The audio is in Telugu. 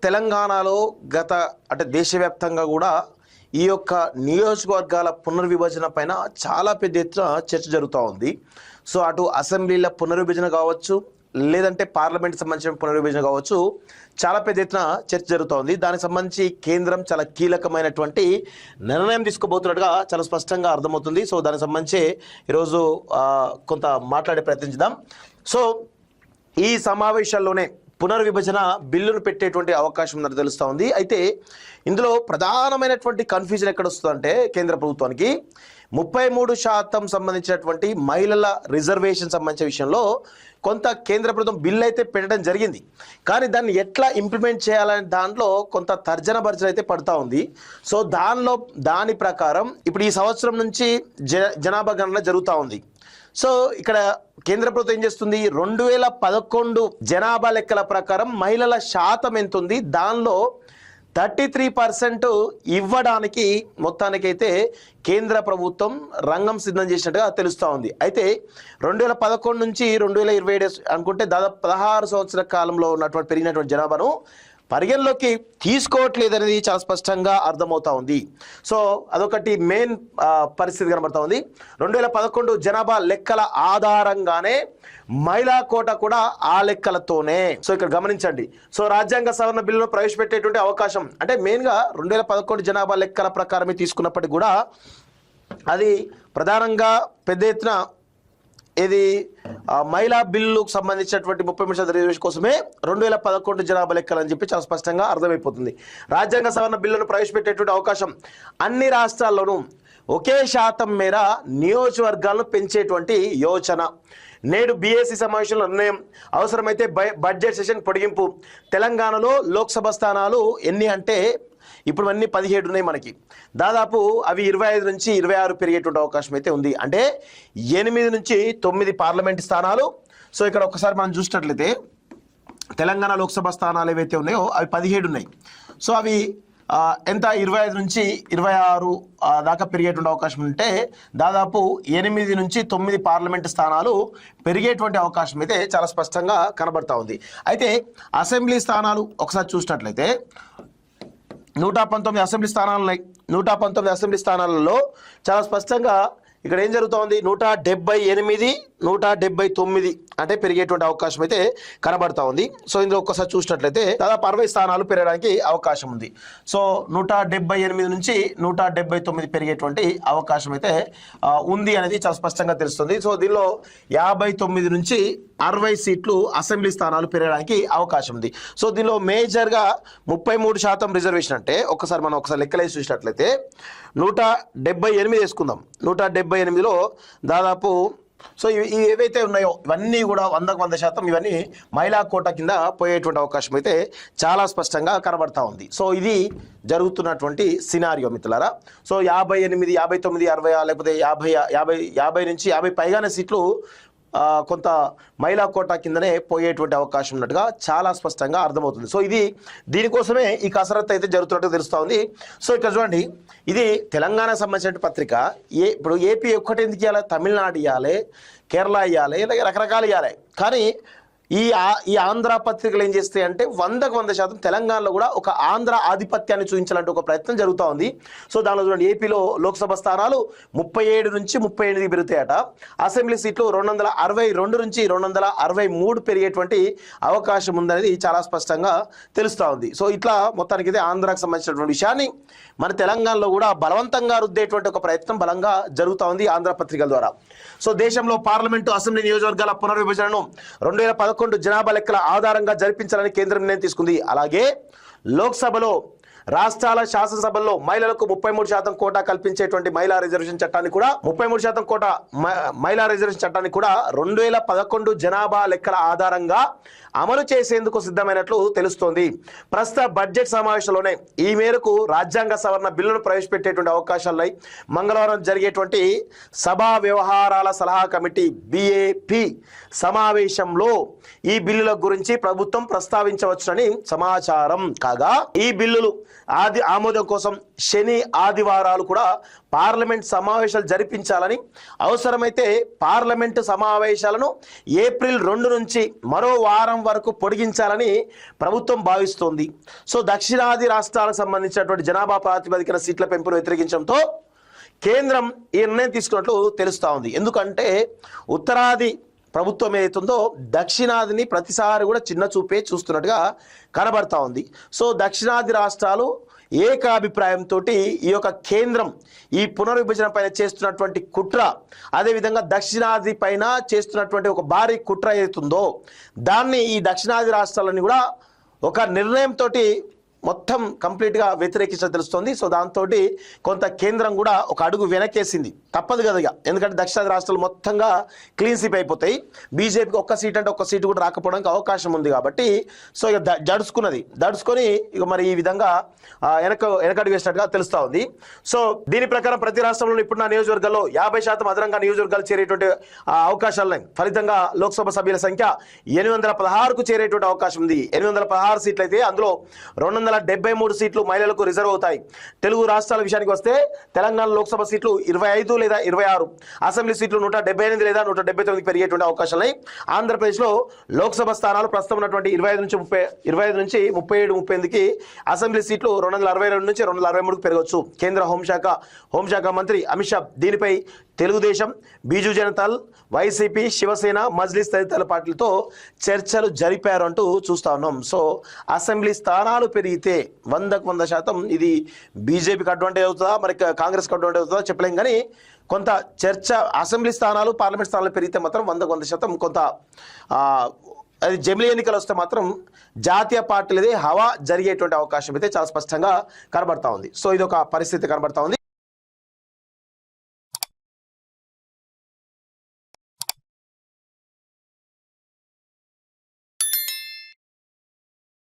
తెలంగాణలో అంటే దేశవ్యాప్తంగా కూడా ఈ యొక్క నియోజకవర్గాల పునర్విభజన పైన చాలా పెద్ద ఎత్తున చర్చ జరుగుతూ ఉంది. సో అటు అసెంబ్లీల పునర్విభజన కావచ్చు, లేదంటే పార్లమెంట్ సంబంధించిన పునర్విభజన కావచ్చు, చాలా పెద్ద ఎత్తున చర్చ జరుగుతోంది. దానికి సంబంధించి కేంద్రం చాలా కీలకమైనటువంటి నిర్ణయం తీసుకోబోతున్నట్టుగా చాలా స్పష్టంగా అర్థమవుతుంది. సో దానికి సంబంధించి ఈరోజు కొంత మాట్లాడే ప్రయత్నించుదాం. సో ఈ సమావేశాల్లోనే పునర్విభజన బిల్లును పెట్టేటువంటి అవకాశం ఉందని తెలుస్తూ ఉంది. అయితే ఇందులో ప్రధానమైనటువంటి కన్ఫ్యూజన్ ఎక్కడ వస్తుందంటే కేంద్ర ప్రభుత్వానికి 33% సంబంధించినటువంటి మహిళల రిజర్వేషన్ సంబంధించిన విషయంలో కొంత కేంద్ర ప్రభుత్వం బిల్లు అయితే పెట్టడం జరిగింది. కానీ దాన్ని ఎట్లా ఇంప్లిమెంట్ చేయాలనే దాంట్లో కొంత తర్జన భర్జన అయితే పడుతూ ఉంది. సో దాని ప్రకారం ఇప్పుడు ఈ సంవత్సరం నుంచి జనాభా గణన జరుగుతూ ఉంది. సో ఇక్కడ కేంద్ర ప్రభుత్వం ఏం చేస్తుంది, 2011 జనాభా లెక్కల ప్రకారం మహిళల శాతం ఎంత ఉంది, దానిలో 33% ఇవ్వడానికి మొత్తానికైతే కేంద్ర ప్రభుత్వం రంగం సిద్ధం చేసినట్టుగా తెలుస్తూ ఉంది. అయితే 2011 నుంచి 2027 అనుకుంటే దాదాపు 16 సంవత్సరాల కాలంలో ఉన్నటువంటి పెరిగినటువంటి జనాభాను పరిగణలోకి తీసుకోవట్లేదు అనేది చాలా స్పష్టంగా అర్థమవుతా ఉంది. సో అదొకటి మెయిన్ పరిస్థితి కనబడతా ఉంది. 2011 జనాభా లెక్కల ఆధారంగానే మహిళా కోట కూడా ఆ లెక్కలతోనే. సో ఇక్కడ గమనించండి. సో రాజ్యాంగ సవరణ బిల్లులో ప్రవేశపెట్టేటువంటి అవకాశం అంటే మెయిన్గా 2011 జనాభా లెక్కల ప్రకారమే తీసుకున్నప్పటికీ కూడా అది ప్రధానంగా పెద్ద ఎత్తున ఇది మహిళా బిల్లుకు సంబంధించినటువంటి 30% రిజర్వేషన్ కోసమే 2011 జనాభా లెక్కలు అని చెప్పి చాలా స్పష్టంగా అర్థమైపోతుంది. రాజ్యాంగ సవరణ బిల్లును ప్రవేశపెట్టేటువంటి అవకాశం అన్ని రాష్ట్రాల్లోనూ ఒకే శాతం మేర నియోజకవర్గాలను పెంచేటువంటి యోచన. నేడు బీఏసీ సమావేశంలో నిర్ణయం. అవసరమైతే బడ్జెట్ సెషన్ పొడిగింపు. తెలంగాణలో లోక్సభ స్థానాలు ఎన్ని అంటే ఇప్పుడు అన్ని 17 ఉన్నాయి మనకి. దాదాపు అవి 25 నుంచి 26 పెరిగేటువంటి అవకాశం అయితే ఉంది. అంటే 8 నుంచి 9 పార్లమెంట్ స్థానాలు. సో ఇక్కడ ఒకసారి మనం చూసినట్లయితే తెలంగాణ లోక్సభ స్థానాలు ఏవైతే ఉన్నాయో అవి 17 ఉన్నాయి. సో అవి ఎంత 25 నుంచి 26 దాకా పెరిగేటువంటి అవకాశం ఉంటే దాదాపు 8 నుంచి 9 పార్లమెంట్ స్థానాలు పెరిగేటువంటి అవకాశం అయితే చాలా స్పష్టంగా కనబడతా ఉంది. అయితే అసెంబ్లీ స్థానాలు ఒకసారి చూసినట్లయితే 119 అసెంబ్లీ స్థానాలు ఉన్నాయి. 119 అసెంబ్లీ స్థానాలలో చాలా స్పష్టంగా ఇక్కడ ఏం జరుగుతోంది, 178, 179 అంటే పెరిగేటువంటి అవకాశం అయితే కనబడతా ఉంది. సో ఇందులో ఒక్కసారి చూసినట్లయితే దాదాపు 60 స్థానాలు పెరగడానికి అవకాశం ఉంది. సో 178 నుంచి 179 పెరిగేటువంటి అవకాశం అయితే ఉంది అనేది చాలా స్పష్టంగా తెలుస్తుంది. సో దీనిలో 59 నుంచి 60 సీట్లు అసెంబ్లీ స్థానాలు పెరగడానికి అవకాశం ఉంది. సో దీనిలో మేజర్గా 33% రిజర్వేషన్ అంటే మనం ఒకసారి లెక్కలేసి చూసినట్లయితే 178 వేసుకుందాం. 178లో దాదాపు సో ఇవి ఏవైతే ఉన్నాయో ఇవన్నీ కూడా 100% ఇవన్నీ మహిళా కోట కింద పోయేటువంటి అవకాశం అయితే చాలా స్పష్టంగా కనబడతా ఉంది. సో ఇది జరుగుతున్నటువంటి సినారియో మిత్రులారా. సో 58, 59, 60 లేకపోతే 50 నుంచి 50 పైగానే సీట్లు కొంత మహిళా కోటా కిందనే పోయేటువంటి అవకాశం ఉన్నట్టుగా చాలా స్పష్టంగా అర్థమవుతుంది. సో దీనికోసమే ఈ కసరత్తు అయితే జరుగుతున్నట్టు తెలుస్తూ ఉంది. సో ఇక్కడ చూడండి, ఇది తెలంగాణ సంబంధించిన పత్రిక. ఇప్పుడు ఏపీ ఒక్కటి ఎందుకు ఇవ్వాలి, తమిళనాడు ఇవ్వాలి, కేరళ ఇవ్వాలి, ఇలాగే రకరకాలు ఇవ్వాలి. కానీ ఈ ఆంధ్ర పత్రికలు ఏం చేస్తాయి అంటే 100% తెలంగాణలో కూడా ఒక ఆంధ్ర ఆధిపత్యాన్ని చూపించాలంటే ఒక ప్రయత్నం జరుగుతూ ఉంది. సో దానిలో చూడండి, ఏపీలో లోక్సభ స్థానాలు 37 నుంచి 38 పెరుగుతాయట. అసెంబ్లీ సీట్లు 262 నుంచి 263 పెరిగేటువంటి అవకాశం ఉందనేది చాలా స్పష్టంగా తెలుస్తూ ఉంది. సో ఇట్లా మొత్తానికి అయితే ఆంధ్రాకు సంబంధించినటువంటి విషయాన్ని మన తెలంగాణలో కూడా బలవంతంగా రుద్దేటువంటి ఒక ప్రయత్నం బలంగా జరుగుతూ ఉంది ఆంధ్ర పత్రికల ద్వారా. సో దేశంలో పార్లమెంటు అసెంబ్లీ నియోజకవర్గాల పునర్విభజనను 2011 జనాభా లెక్కల ఆధారంగా జరిపించాలని కేంద్రం నిర్ణయం తీసుకుంది. అలాగే లోక్సభలో రాష్ట్రాల శాసనసభల్లో మహిళలకు 33% కోటా కల్పించేటువంటి మహిళా రిజర్వేషన్ చట్టాన్ని కూడా 33% కోటా మహిళా రిజర్వేషన్ చట్టాన్ని కూడా 2011 జనాభా లెక్కల ఆధారంగా అమలు చేసేందుకు సిద్ధమైనట్లు తెలుస్తోంది. ప్రస్తుత బడ్జెట్ సమావేశంలోనే ఈ మేరకు రాజ్యాంగ సవరణ బిల్లును ప్రవేశపెట్టేటువంటి అవకాశాలున్నాయి. మంగళవారం జరిగేటువంటి సభా వ్యవహారాల సలహా కమిటీ BAP సమావేశంలో ఈ బిల్లుల గురించి ప్రభుత్వం ప్రస్తావించవచ్చునని సమాచారం. కాగా ఈ బిల్లులు ఆమోదం కోసం శని ఆదివారాలు కూడా పార్లమెంట్ సమావేశాలు జరిపించాలని, అవసరమైతే పార్లమెంటు సమావేశాలను ఏప్రిల్ 2 నుంచి మరో వారం వరకు పొడిగించాలని ప్రభుత్వం భావిస్తోంది. సో దక్షిణాది రాష్ట్రాలకు సంబంధించినటువంటి జనాభా ప్రాతిపదికన సీట్ల పెంపును వ్యతిరేకించడంతో కేంద్రం ఈ నిర్ణయం తీసుకున్నట్లు తెలుస్తూ ఉంది. ఎందుకంటే ఉత్తరాది ప్రభుత్వం ఏదైతుందో దక్షిణాదిని ప్రతిసారి కూడా చిన్న చూపే చూస్తున్నట్టుగా కనబడతా ఉంది. సో దక్షిణాది రాష్ట్రాలు ఏకాభిప్రాయంతో ఈ యొక్క కేంద్రం ఈ పునర్విభజన పైన చేస్తున్నటువంటి కుట్ర, అదేవిధంగా దక్షిణాది పైన చేస్తున్నటువంటి ఒక భారీ కుట్ర ఏదైతుందో దాన్ని ఈ దక్షిణాది రాష్ట్రాలని కూడా ఒక నిర్ణయంతో మొత్తం కంప్లీట్గా వ్యతిరేకించడం తెలుస్తుంది. సో దాంతో కొంత కేంద్రం కూడా ఒక అడుగు వెనకేసింది. తప్పదు కదా ఇక, ఎందుకంటే దక్షిణాది రాష్ట్రాలు మొత్తంగా క్లీన్ స్వీప్ అయిపోతాయి. బీజేపీకి ఒక్క సీట్ అంటే ఒక్క సీటు కూడా రాకపోవడానికి అవకాశం ఉంది కాబట్టి సో ఇక దడుచుకొని ఇక మరి ఈ విధంగా వెనకడుగు వేసినట్టుగా తెలుస్తూ ఉంది. సో దీని ప్రకారం ప్రతి రాష్ట్రంలో ఇప్పుడు నియోజకవర్గాల్లో 50% అదనంగా నియోజకవర్గాలు చేరేటువంటి అవకాశాలున్నాయి. ఫలితంగా లోక్సభ సభ్యుల సంఖ్య 816కు చేరేటువంటి అవకాశం ఉంది. 816 సీట్లు అయితే అందులో 273 సీట్లు మహిళలకు రిజర్వ్ అవుతాయి. తెలుగు రాష్ట్రాల విషయానికి వస్తే తెలంగాణ లోక్సభ సీట్లు 25 లేదా 26, అసెంబ్లీ సీట్లు 178 లేదా 179 పెరిగేటువంటి అవకాశాలున్నాయి. ఆంధ్రప్రదేశ్లో లోక్సభ స్థానాలు ప్రస్తుతం ఉన్నటువంటి 25 నుంచి 37-38కి, అసెంబ్లీ సీట్లు 262 నుంచి 263కు పెరగవచ్చు. కేంద్ర హోంశాఖ మంత్రి అమిత్ షా దీనిపై తెలుగుదేశం, బీజు జనతాదళ్, వైసీపీ, శివసేన, మజ్లిస్ తదితర పార్టీలతో చర్చలు జరిపారు అంటూ చూస్తా ఉన్నాం. సో అసెంబ్లీ స్థానాలు పెరిగితే 100% ఇది బీజేపీకి అడ్వాంటేజ్ అవుతుందా, మరి కాంగ్రెస్కి అడ్వాంటేజ్ అవుతుందా చెప్పలేం. కానీ కొంత చర్చ, అసెంబ్లీ స్థానాలు పార్లమెంట్ స్థానాలు పెరిగితే మాత్రం 100% కొంత అది జమిలీ ఎన్నికలు వస్తే మాత్రం జాతీయ పార్టీలదే హవా జరిగేటువంటి అవకాశం అయితే చాలా స్పష్టంగా కనబడతా ఉంది. సో ఇది ఒక పరిస్థితి కనబడతా ఉంది.